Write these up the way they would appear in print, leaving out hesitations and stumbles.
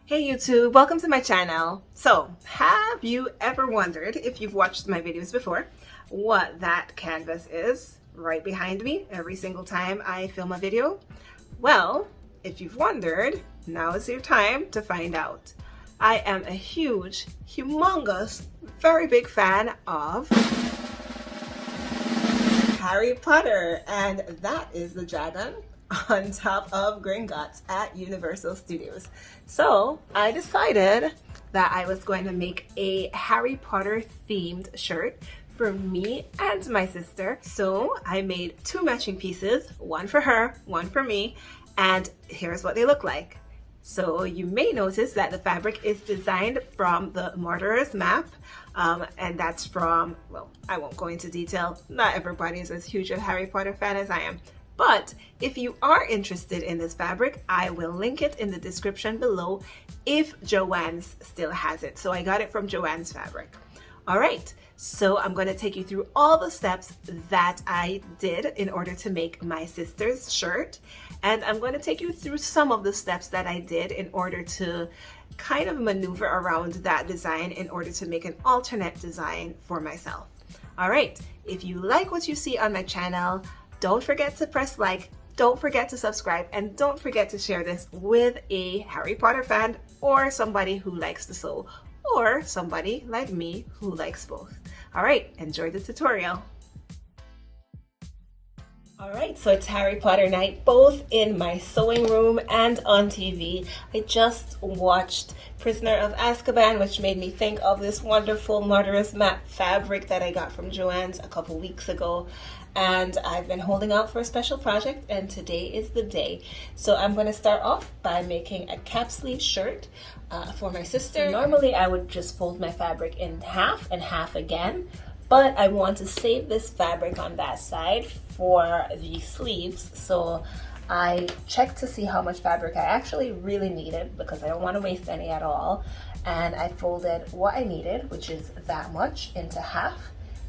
Hey YouTube, welcome to my channel. So, have you ever wondered, if you've watched my videos before, what that canvas is right behind me every single time I film a video? Well, if you've wondered, now is your time to find out. I am a huge, humongous, very big fan of Harry Potter, and that is the dragon on top of Gringotts at Universal Studios. So I decided that I was going to make a Harry Potter themed shirt for me and my sister. So I made two matching pieces, one for her, one for me, and here's what they look like. So you may notice that the fabric is designed from the Murderer's Map, and that's from, well, I won't go into detail. Not everybody is as huge a Harry Potter fan as I am. But if you are interested in this fabric, I will link it in the description below if Joann's still has it. So I got it from Joann's Fabric. All right, so I'm going to take you through all the steps that I did in order to make my sister's shirt. And I'm going to take you through some of the steps that I did in order to kind of maneuver around that design in order to make an alternate design for myself. All right, if you like what you see on my channel, don't forget to press like, don't forget to subscribe, and don't forget to share this with a Harry Potter fan or somebody who likes to sew, or somebody like me who likes both. All right, enjoy the tutorial. All right, so it's Harry Potter night, both in my sewing room and on TV. I just watched Prisoner of Azkaban, which made me think of this wonderful Murderer's Map fabric that I got from Joann's a couple weeks ago. And I've been holding out for a special project, and today is the day. So I'm going to start off by making a cap sleeve shirt for my sister. So normally I would just fold my fabric in half and half again, but I want to save this fabric on that side for the sleeves. So I checked to see how much fabric I actually really needed, because I don't want to waste any at all. And I folded what I needed, which is that much, into half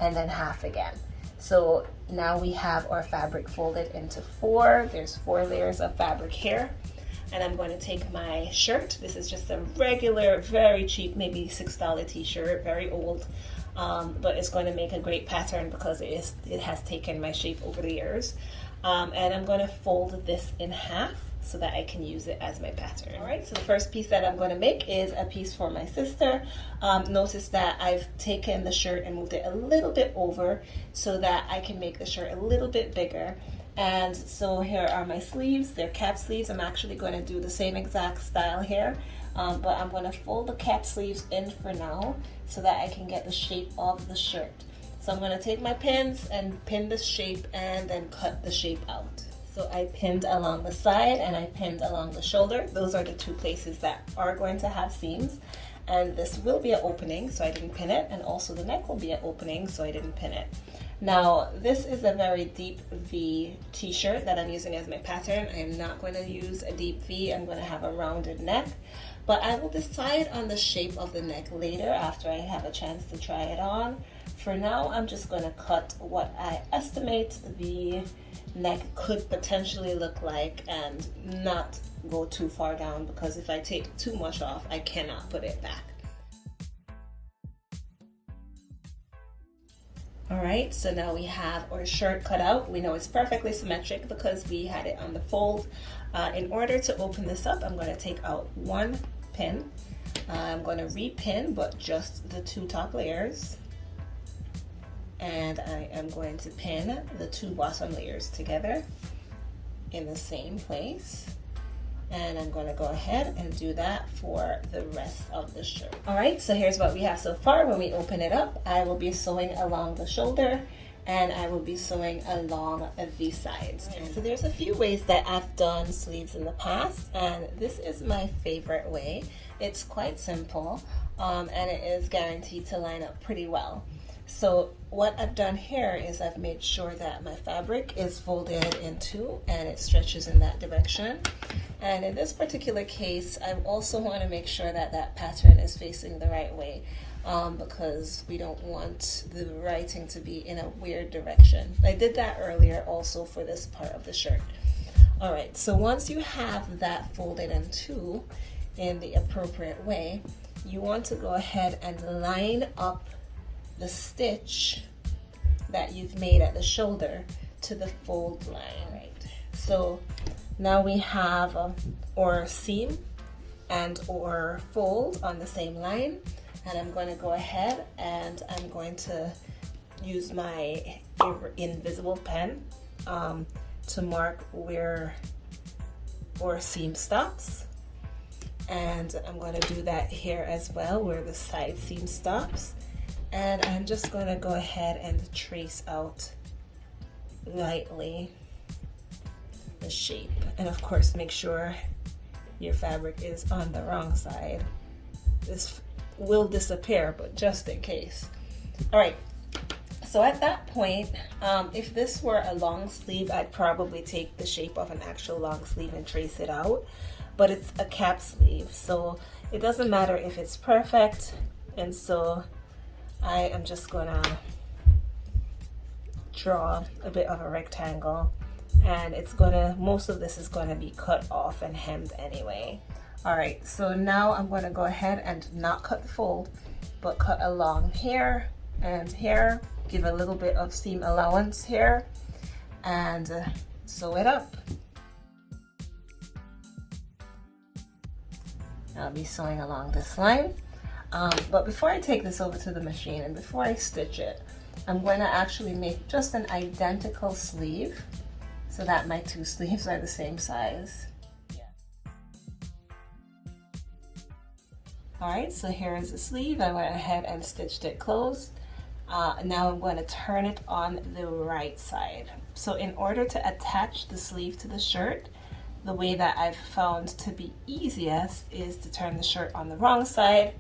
and then half again. So now we have our fabric folded into four. There's 4 layers of fabric here. And I'm going to take my shirt. This is just a regular, very cheap, maybe $6 t-shirt, very old. But it's going to make a great pattern because it has taken my shape over the years. And I'm going to fold this in half so that I can use it as my pattern. All right, so the first piece that I'm going to make is a piece for my sister. Notice that I've taken the shirt and moved it a little bit over so that I can make the shirt a little bit bigger. And so here are my sleeves. They're cap sleeves. I'm actually going to do the same exact style here, but I'm going to fold the cap sleeves in for now so that I can get the shape of the shirt. So I'm going to take my pins and pin the shape and then cut the shape out. So I pinned along the side and I pinned along the shoulder. Those are the 2 places that are going to have seams. And this will be an opening, so I didn't pin it. And also the neck will be an opening, so I didn't pin it. Now, this is a very deep V t-shirt that I'm using as my pattern. I am not going to use a deep V. I'm going to have a rounded neck. But I will decide on the shape of the neck later after I have a chance to try it on. For now, I'm just going to cut what I estimate the neck could potentially look like and not go too far down, because if I take too much off, I cannot put it back. All right, so now we have our shirt cut out. We know it's perfectly symmetric because we had it on the fold. In order to open this up, I'm going to take out 1 pin. I'm going to repin, but just the 2 top layers. And I am going to pin the 2 bottom layers together in the same place. And I'm going to go ahead and do that for the rest of the shirt. All right, so here's what we have so far. When we open it up, I will be sewing along the shoulder and I will be sewing along the sides. So there's a few ways that I've done sleeves in the past, and this is my favorite way. It's quite simple, and it is guaranteed to line up pretty well. So what I've done here is I've made sure that my fabric is folded in 2 and it stretches in that direction. And in this particular case, I also want to make sure that that pattern is facing the right way, because we don't want the writing to be in a weird direction. I did that earlier also for this part of the shirt. All right, so once you have that folded in 2, in the appropriate way, you want to go ahead and line up the stitch that you've made at the shoulder to the fold line. Right. So now we have our seam and our fold on the same line, and I'm going to go ahead and I'm going to use my invisible pen to mark where our seam stops, and I'm going to do that here as well, where the side seam stops. And I'm just going to go ahead and trace out lightly the shape, and of course make sure your fabric is on the wrong side. This will disappear, but just in case. All right, so at that point, if this were a long sleeve, I'd probably take the shape of an actual long sleeve and trace it out, but it's a cap sleeve, so it doesn't matter if it's perfect. And so I am just gonna draw a bit of a rectangle, and most of this is gonna be cut off and hemmed anyway. All right, so now I'm gonna go ahead and not cut the fold, but cut along here and here, give a little bit of seam allowance here, and sew it up. I'll be sewing along this line. But before I take this over to the machine and before I stitch it, I'm going to actually make just an identical sleeve so that my two sleeves are the same size. Yeah. Alright, so here is the sleeve. I went ahead and stitched it closed. Now I'm going to turn it on the right side. So in order to attach the sleeve to the shirt, the way that I've found to be easiest is to turn the shirt on the wrong side,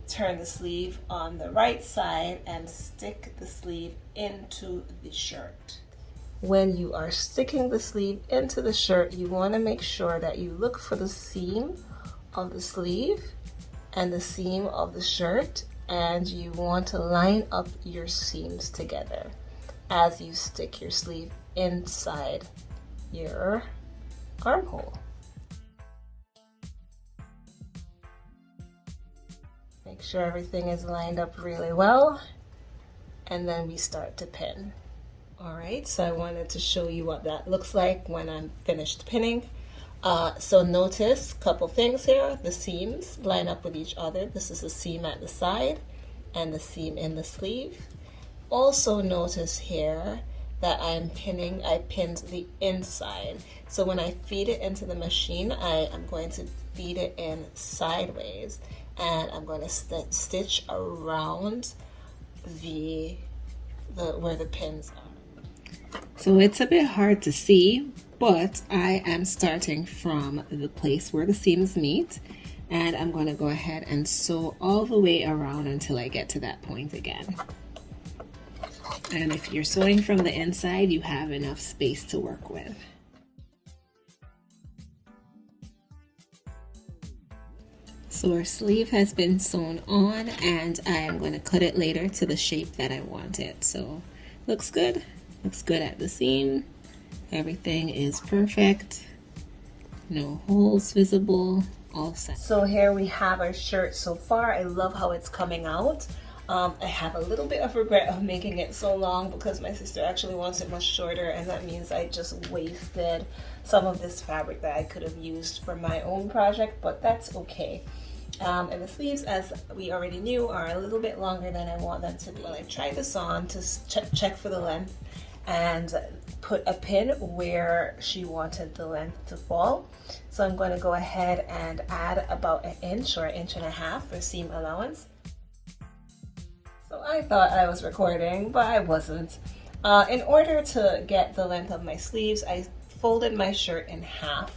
turn the sleeve on the right side, and stick the sleeve into the shirt. When you are sticking the sleeve into the shirt, you want to make sure that you look for the seam of the sleeve and the seam of the shirt, and you want to line up your seams together as you stick your sleeve inside your armhole. Make sure everything is lined up really well, and then we start to pin. All right, so I wanted to show you what that looks like when I'm finished pinning. So notice a couple things here. The seams line up with each other. This is the seam at the side and the seam in the sleeve. Also notice here that I pinned the inside. So when I feed it into the machine, I am going to feed it in sideways, and I'm going to stitch around where the pins are. So it's a bit hard to see, but I am starting from the place where the seams meet, and I'm going to go ahead and sew all the way around until I get to that point again. And if you're sewing from the inside, you have enough space to work with. So our sleeve has been sewn on, and I am going to cut it later to the shape that I want it. So looks good. Looks good at the seam. Everything is perfect. No holes visible. All set. So here we have our shirt so far. I love how it's coming out. I have a little bit of regret of making it so long because my sister actually wants it much shorter, and that means I just wasted some of this fabric that I could have used for my own project, but that's okay. And the sleeves, as we already knew, are a little bit longer than I want them to be. Well, I tried this on to check for the length and put a pin where she wanted the length to fall. So I'm going to go ahead and add about an inch or an inch and a half for seam allowance. So I thought I was recording, but I wasn't. In order to get the length of my sleeves, I folded my shirt in half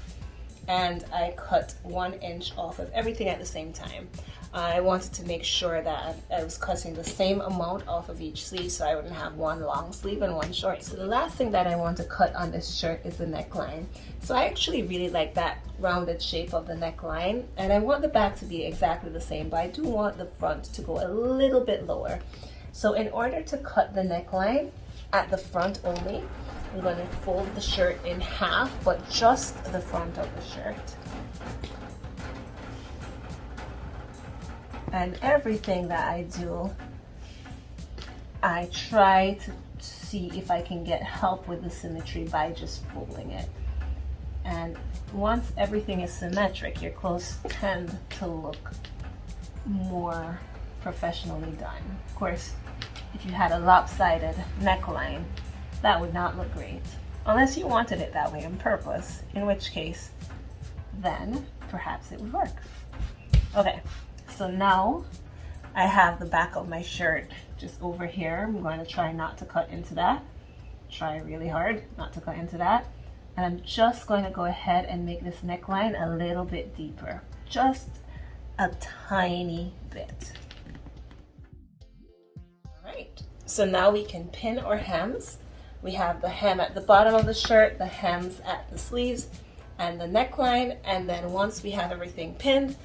and I cut 1 inch off of everything at the same time. I wanted to make sure that I was cutting the same amount off of each sleeve so I wouldn't have one long sleeve and one short. So the last thing that I want to cut on this shirt is the neckline. So I actually really like that rounded shape of the neckline, and I want the back to be exactly the same, but I do want the front to go a little bit lower. So in order to cut the neckline at the front only, I'm going to fold the shirt in half, but just the front of the shirt. And everything that I do, I try to see if I can get help with the symmetry by just folding it. And once everything is symmetric, your clothes tend to look more professionally done. Of course, if you had a lopsided neckline, that would not look great, unless you wanted it that way on purpose, in which case, then perhaps it would work. Okay, so now I have the back of my shirt just over here. I'm going to try not to cut into that. Try really hard not to cut into that. And I'm just going to go ahead and make this neckline a little bit deeper. Just a tiny bit. All right, so now we can pin our hems. We have the hem at the bottom of the shirt, the hems at the sleeves, and the neckline. And then once we have everything pinned,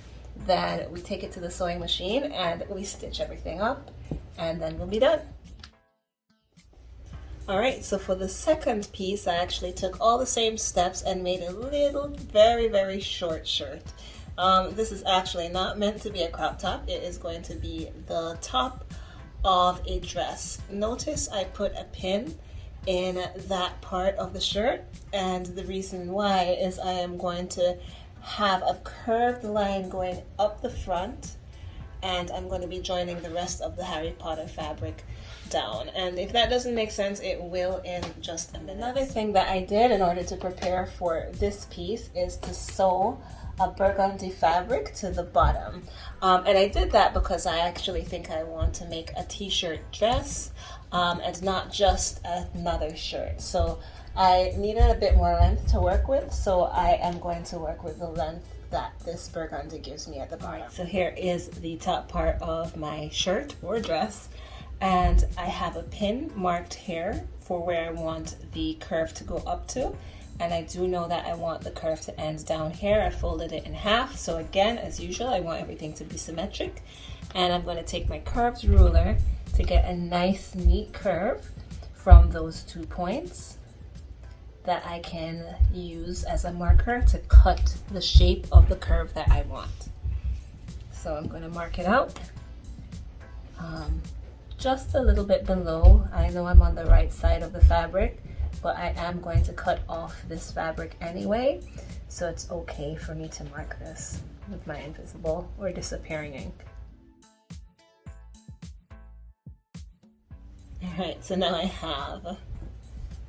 then we take it to the sewing machine and we stitch everything up, and then we'll be done. All right, so for the second piece, I actually took all the same steps and made a little, very short shirt. This is actually not meant to be a crop top. It is going to be the top of a dress. Notice I put a pin in that part of the shirt, and the reason why is I am going to have a curved line going up the front, and I'm going to be joining the rest of the Harry Potter fabric down. And if that doesn't make sense, it will in just a minute. Another thing that I did in order to prepare for this piece is to sew a burgundy fabric to the bottom. And I did that because I actually think I want to make a t-shirt dress and not just another shirt. So I needed a bit more length to work with, so I am going to work with the length that this burgundy gives me at the bottom. Right, so here is the top part of my shirt or dress, and I have a pin marked here for where I want the curve to go up to, and I do know that I want the curve to end down here. I folded it in half, so again, as usual, I want everything to be symmetric, and I'm going to take my curved ruler to get a nice neat curve from those 2 points that I can use as a marker to cut the shape of the curve that I want. So I'm going to mark it out just a little bit below. I know I'm on the right side of the fabric, but I am going to cut off this fabric anyway, so it's okay for me to mark this with my invisible or disappearing ink. Alright, so now I have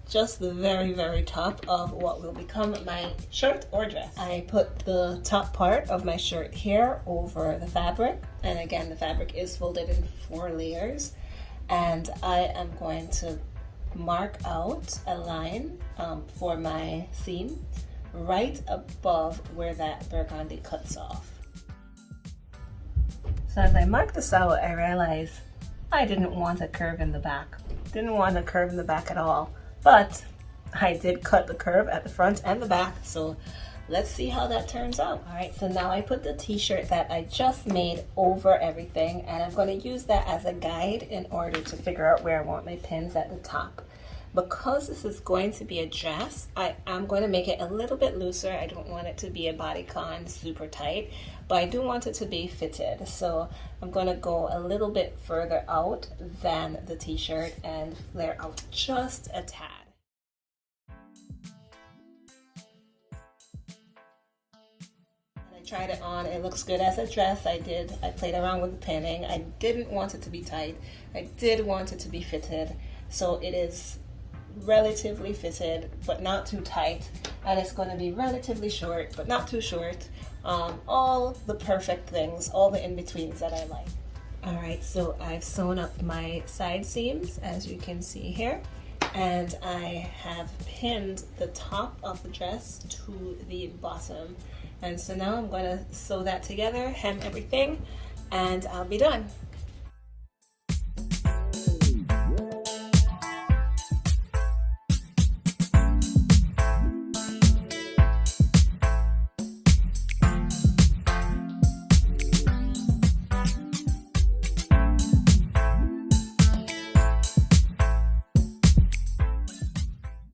just the very top of what will become my shirt or dress. I put the top part of my shirt here over the fabric, and again the fabric is folded in 4 layers, and I am going to mark out a line for my seam right above where that burgundy cuts off. So as I mark this out, I realized I didn't want a curve in the back. Didn't want a curve in the back at all. But I did cut the curve at the front and the back, so let's see how that turns out. All right, so now I put the t-shirt that I just made over everything, and I'm going to use that as a guide in order to figure out where I want my pins at the top. Because this is going to be a dress, I am going to make it a little bit looser. I don't want it to be a bodycon super tight, but I do want it to be fitted. So I'm going to go a little bit further out than the t-shirt and flare out just a tad. I tried it on. It looks good as a dress. I played around with the pinning. I didn't want it to be tight. I did want it to be fitted. So it is relatively fitted, but not too tight, and it's going to be relatively short, but not too short. All the perfect things, all the in-betweens that I like. All right, so I've sewn up my side seams, as you can see here, and I have pinned the top of the dress to the bottom. And so now I'm going to sew that together, hem everything, and I'll be done.